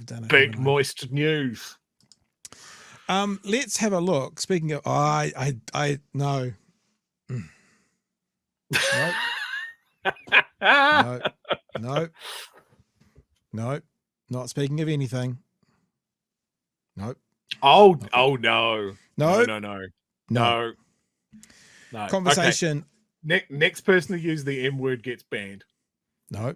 We've done it. Big moist news. Let's have a look. Speaking of, no. No. Not speaking of anything. Nope. Oh no. No. Conversation. Okay. Next person to use the M word gets banned. No.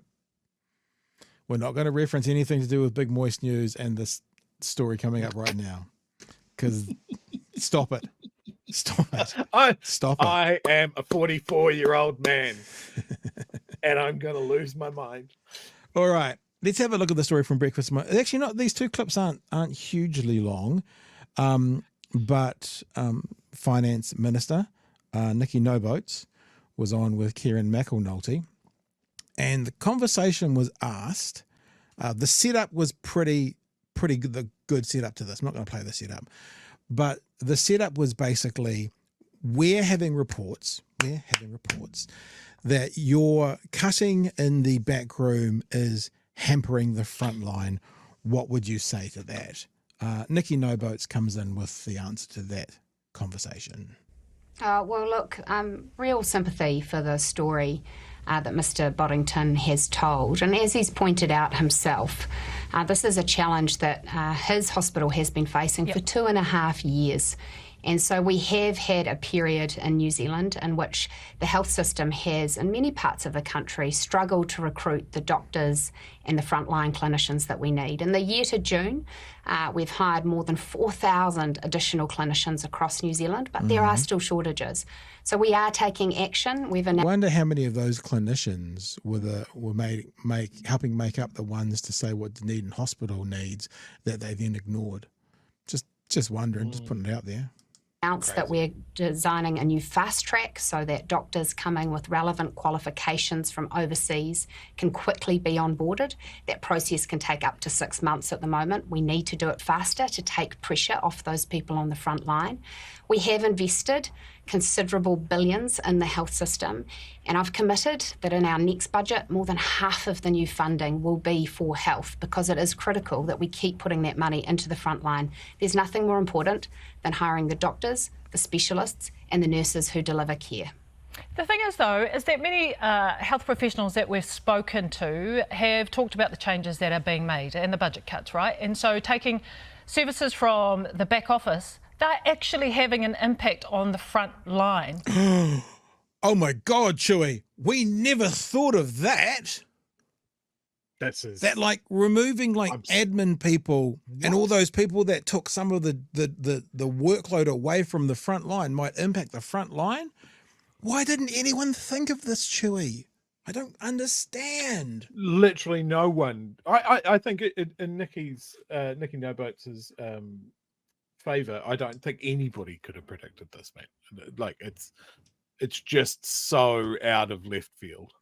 We're not going to reference anything to do with big moist news and this story coming up right now. Because stop it. Stop it. I am a 44-year-old man. And I'm going to lose my mind. All right. Let's have a look at the story from Breakfast. Actually, not these two clips aren't hugely long. But Finance Minister Nicola Willis was on with Keiran McAnulty. And the conversation was asked. The setup was pretty good, the good setup to this. I'm not going to play the setup. But the setup was basically, we're having reports that your cutting in the back room is hampering the front line. What would you say to that? Nicola Willis comes in with the answer to that conversation. Well, look, real sympathy for the story that Mr. Boddington has told. And as he's pointed out himself, this is a challenge that his hospital has been facing for 2.5 years. And so we have had a period in New Zealand in which the health system has, in many parts of the country, struggled to recruit the doctors and the frontline clinicians that we need. In the year to June, we've hired more than 4,000 additional clinicians across New Zealand, but there are still shortages. So we are taking action. I wonder how many of those clinicians were helping make up the ones to say what the Dunedin hospital needs that they then ignored. Just wondering, just putting it out there. That we're designing a new fast track so that doctors coming with relevant qualifications from overseas can quickly be onboarded. That process can take up to 6 months at the moment. We need to do it faster to take pressure off those people on the front line. We have invested considerable billions in the health system, and I've committed that in our next budget, more than half of the new funding will be for health, because it is critical that we keep putting that money into the front line. There's nothing more important than hiring the doctors, the specialists, and the nurses who deliver care. The thing is, though, is that many health professionals that we've spoken to have talked about the changes that are being made and the budget cuts, right? And so taking services from the back office, they're actually having an impact on the front line. Oh my God, Chewy, we never thought of that. That like removing admin people and all those people that took some of the workload away from the front line might impact the front line. Why didn't anyone think of this, Chewy? I don't understand. Literally no one. I think in Nicola Willis's favour, I don't think anybody could have predicted this, man. Like it's just so out of left field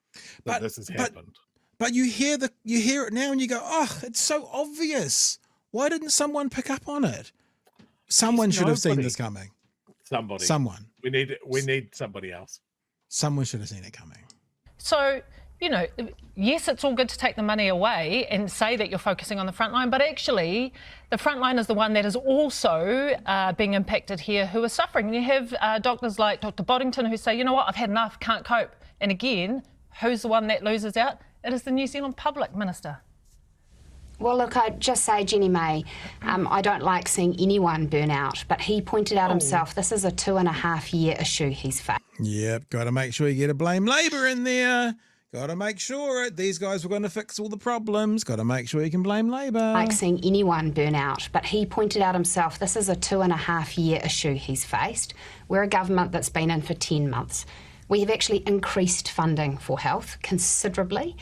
that this has happened. But you hear it now and you go, oh, it's so obvious. Why didn't someone pick up on it? Someone should have seen this coming. Someone. We need somebody else. Someone should have seen it coming. So, yes, it's all good to take the money away and say that you're focusing on the front line, but actually the front line is the one that is also being impacted here, who are suffering. And you have doctors like Dr. Boddington who say, you know what, I've had enough, can't cope. And again, who's the one that loses out? It is the New Zealand Public Minister. Well, look, I'd just say, Jenny May, I don't like seeing anyone burn out, but he pointed out himself, this is a 2.5-year issue he's faced. Yep, got to make sure you get a blame Labor in there. Got to make sure these guys were going to fix all the problems. Got to make sure you can blame Labor. Like seeing anyone burn out, but he pointed out himself, this is a 2.5-year issue he's faced. We're a government that's been in for 10 months. We have actually increased funding for health considerably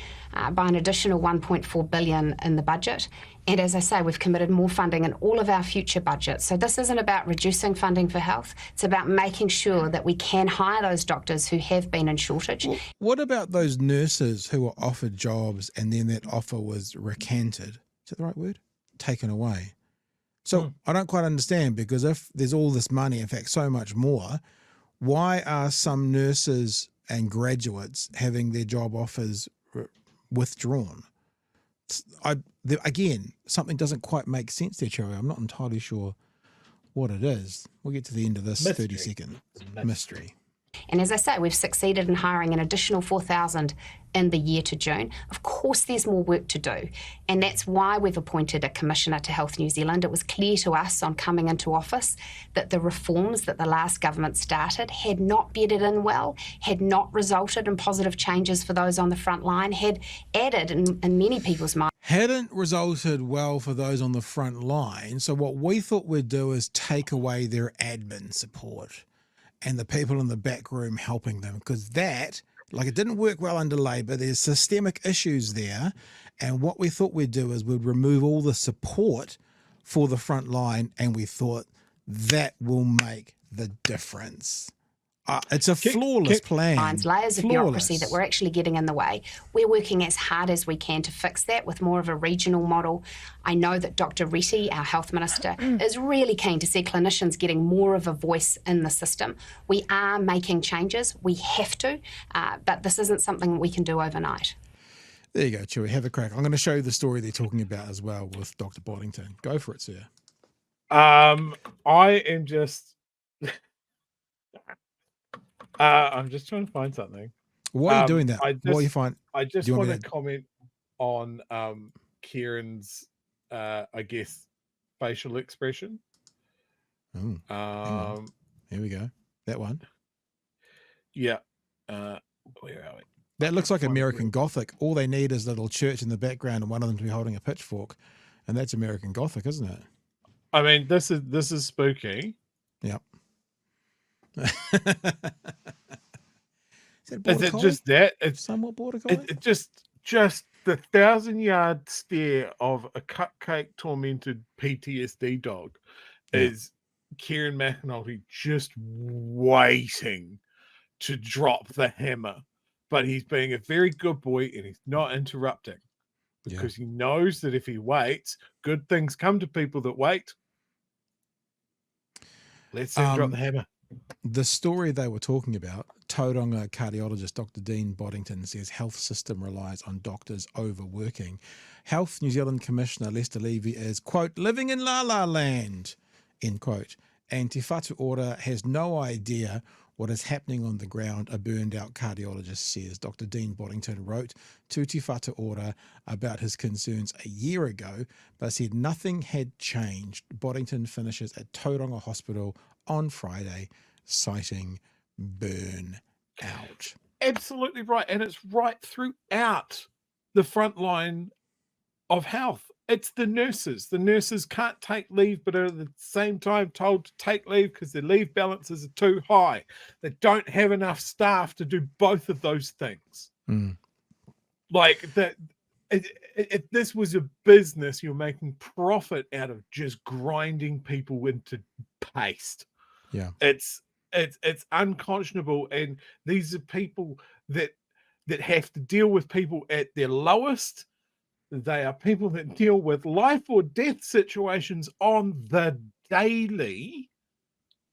by an additional $1.4 billion in the budget. And as I say, we've committed more funding in all of our future budgets. So this isn't about reducing funding for health. It's about making sure that we can hire those doctors who have been in shortage. What about those nurses who were offered jobs and then that offer was recanted? Is that the right word? Taken away. So I don't quite understand, because if there's all this money, in fact, so much more, why are some nurses and graduates having their job offers withdrawn? again, something doesn't quite make sense there, Cherry. I'm not entirely sure what it is. We'll get to the end of this Mystery. 30-second mystery. And as I say, we've succeeded in hiring an additional 4,000 in the year to June. Of course, there's more work to do. And that's why we've appointed a Commissioner to Health New Zealand. It was clear to us on coming into office that the reforms that the last government started had not bedded in well, had not resulted in positive changes for those on the front line, had added in many people's minds. Hadn't resulted well for those on the front line. So what we thought we'd do is take away their admin support and the people in the back room helping them, because that, like, it didn't work well under Labor. There's systemic issues there. And what we thought we'd do is we'd remove all the support for the front line, and we thought that will make the difference. It's a flawless plan. Layers of bureaucracy that we're actually getting in the way. We're working as hard as we can to fix that with more of a regional model. I know that Dr. Reti, our health minister, is really keen to see clinicians getting more of a voice in the system. We are making changes. We have to, but this isn't something we can do overnight. There you go, Chewy. Have a crack. I'm going to show you the story they're talking about as well with Dr. Boddington. Go for it, sir. I am just... I'm just trying to find something. Why are you doing that? What are you find? I just want to comment on Keiran's, I guess, facial expression. Here we go. That one. Yeah. Where are we? That looks like American Gothic. All they need is a little church in the background and one of them to be holding a pitchfork, and that's American Gothic, isn't it? I mean, this is spooky. Yep. Is it just that? It's somewhat border collie? It just the 1,000-yard stare of a cupcake tormented PTSD dog is Keiran McAnulty just waiting to drop the hammer. But he's being a very good boy and he's not interrupting because he knows that if he waits, good things come to people that wait. Let's drop the hammer. The story they were talking about, Tauranga cardiologist Dr. Dean Boddington says health system relies on doctors overworking. Health New Zealand Commissioner Lester Levy is, quote, living in la la land, end quote. And Te Whatu Ora has no idea what is happening on the ground, a burned out cardiologist says. Dr. Dean Boddington wrote to Te Whatu Ora about his concerns a year ago, but said nothing had changed. Boddington finishes at Tauranga Hospital on Friday, citing burnout. Absolutely right. And it's right throughout the front line of health. It's the nurses. The nurses can't take leave, but are at the same time told to take leave because their leave balances are too high. They don't have enough staff to do both of those things. Like that. If this was a business, you're making profit out of just grinding people into paste. Yeah, it's unconscionable, and these are people that have to deal with people at their lowest. They are people that deal with life or death situations on the daily,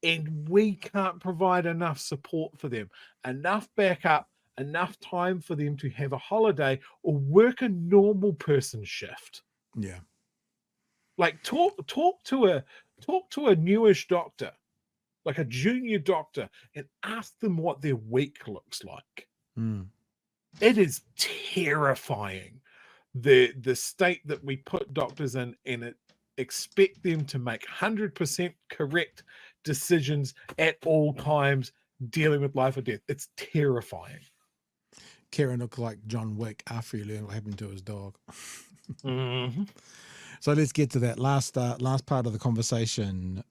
and we can't provide enough support for them, enough backup, enough time for them to have a holiday or work a normal person shift. Yeah, like talk to a newish doctor, like a junior doctor, and ask them what their week looks like. It is terrifying. The state that we put doctors in, and expect them to make 100% correct decisions at all times, dealing with life or death. It's terrifying. Keiran looked like John Wick after he learned what happened to his dog. So let's get to that last part of the conversation.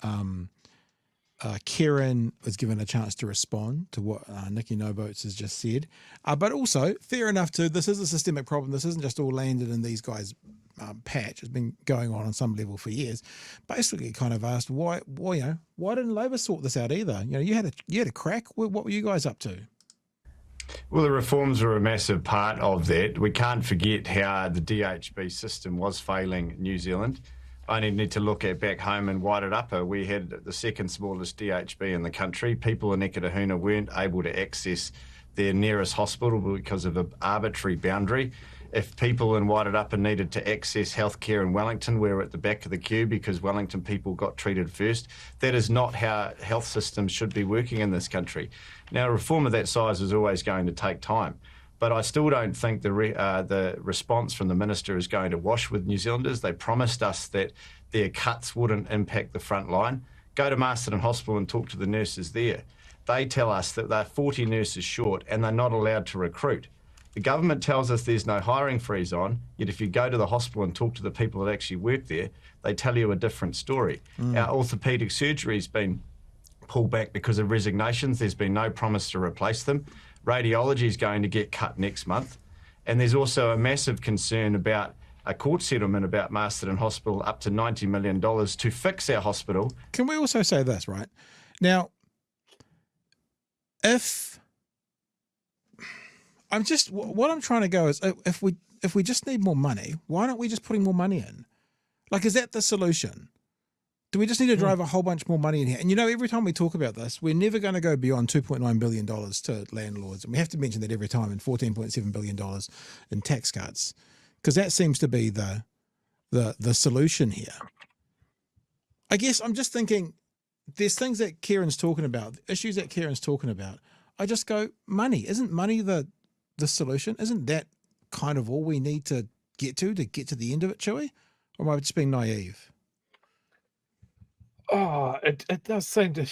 Keiran was given a chance to respond to what Nikki Noboats has just said. But also, fair enough too, this is a systemic problem. This isn't just all landed in these guys' patch. It's been going on some level for years. Basically kind of asked, why didn't Labor sort this out either? You had a crack. What were you guys up to? Well, the reforms were a massive part of that. We can't forget how the DHB system was failing New Zealand. Only need to look at back home in Wairarapa. We had the second smallest DHB in the country. People in Eketahuna weren't able to access their nearest hospital because of an arbitrary boundary. If people in Wairarapa needed to access healthcare in Wellington, we were at the back of the queue because Wellington people got treated first. That is not how health systems should be working in this country. Now, reform of that size is always going to take time. But I still don't think the response from the minister is going to wash with New Zealanders. They promised us that their cuts wouldn't impact the front line. Go to Masterton Hospital and talk to the nurses there. They tell us that they're 40 nurses short and they're not allowed to recruit. The government tells us there's no hiring freeze on, yet if you go to the hospital and talk to the people that actually work there, they tell you a different story. Our orthopaedic surgery's been pulled back because of resignations. There's been no promise to replace them. Radiology is going to get cut next month. And there's also a massive concern about a court settlement about Masterton Hospital up to $90 million to fix our hospital. Can we also say this, right? Now, what I'm trying to go is if we just need more money, why don't we just putting more money in? Like, is that the solution? Do we just need to drive a whole bunch more money in here? And every time we talk about this, we're never going to go beyond $2.9 billion to landlords. And we have to mention that every time, and $14.7 billion in tax cuts, because that seems to be the solution here. I guess I'm just thinking there's things that Keiran's talking about, issues that Keiran's talking about. I just go, money. Isn't money the solution? Isn't that kind of all we need to get to the end of it, Chewy? Or am I just being naive? Oh, it does seem to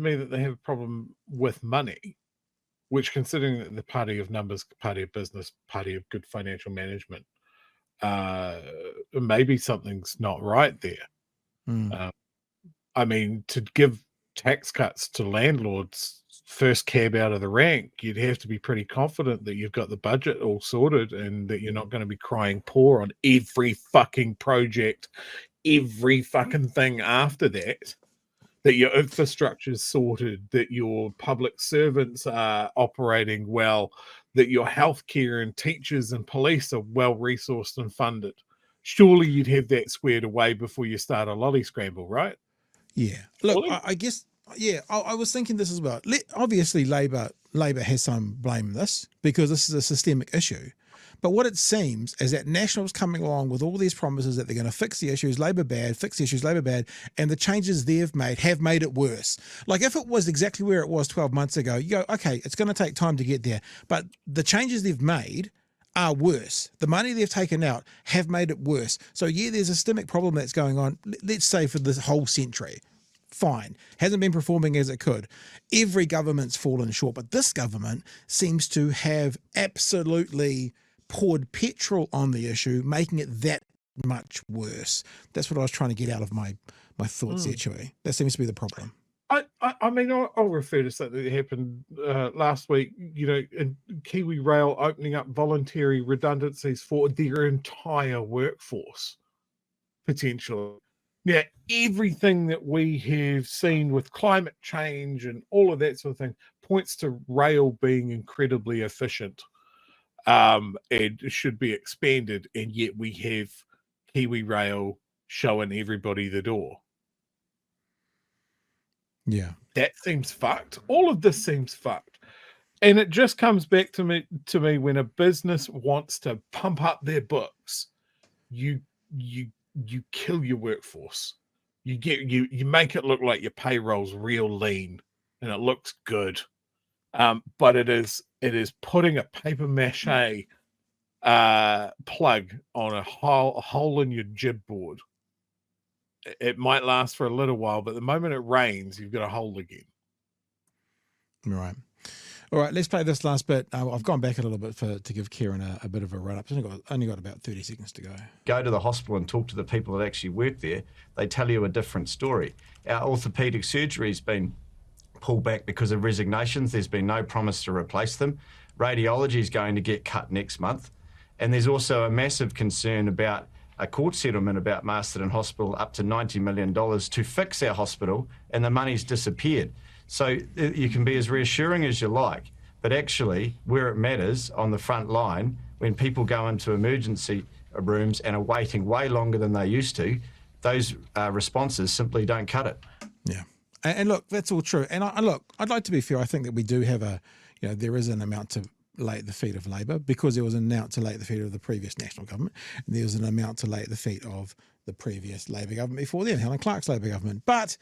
me that they have a problem with money, which, considering that the party of numbers, party of business, party of good financial management, maybe something's not right there. I mean, to give tax cuts to landlords first cab out of the rank, you'd have to be pretty confident that you've got the budget all sorted and that you're not going to be crying poor on every fucking project, every fucking thing after that, that your infrastructure is sorted, that your public servants are operating well, that your healthcare and teachers and police are well resourced and funded. Surely you'd have that squared away before you start a lolly scramble, right? Yeah. Look, I guess, I was thinking this as well. Obviously, Labor has some blame in this because this is a systemic issue. But what it seems is that National's coming along with all these promises that they're going to fix the issues, Labor bad, fix the issues, Labor bad, and the changes they've made have made it worse. Like, if it was exactly where it was 12 months ago, you go, okay, it's going to take time to get there. But the changes they've made are worse. The money they've taken out have made it worse. So there's a systemic problem that's going on, let's say for this whole century. Fine. Hasn't been performing as it could. Every government's fallen short, but this government seems to have absolutely poured petrol on the issue, making it that much worse. That's what I was trying to get out of my thoughts actually. That seems to be the problem. I mean, I'll refer to something that happened last week, in Kiwi Rail opening up voluntary redundancies for their entire workforce, potentially. Now, everything that we have seen with climate change and all of that sort of thing points to rail being incredibly efficient and should be expanded, and yet we have Kiwi Rail showing everybody the door. Yeah. That seems fucked. All of this seems fucked. And it just comes back to me when a business wants to pump up their books, you kill your workforce. You make it look like your payroll's real lean and it looks good. But it is putting a paper mache plug on a hole in your jib board. It might last for a little while, but the moment it rains, you've got a hole again. Right. All right, let's play this last bit. I've gone back a little bit to give Keiran a bit of a run-up. Only got about 30 seconds to go. Go to the hospital and talk to the people that actually work there. They tell you a different story. Our orthopaedic surgery's been pulled back because of resignations. There's been no promise to replace them. Radiology is going to get cut next month. And there's also a massive concern about a court settlement about Masterton Hospital up to $90 million to fix our hospital, and the money's disappeared. So you can be as reassuring as you like, but actually where it matters on the front line, when people go into emergency rooms and are waiting way longer than they used to, those responses simply don't cut it. Yeah. And look, that's all true. And I'd like to be fair. I think that we do have there is an amount to lay at the feet of Labour, because there was an amount to lay at the feet of the previous national government, and there was an amount to lay at the feet of the previous Labour government before then, Helen Clark's Labour government. But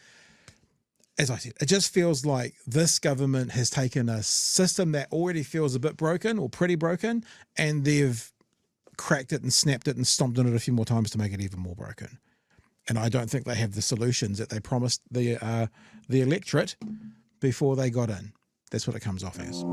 as I said, it just feels like this government has taken a system that already feels a bit broken or pretty broken, and they've cracked it and snapped it and stomped on it a few more times to make it even more broken. And I don't think they have the solutions that they promised the electorate before they got in. That's what it comes off as.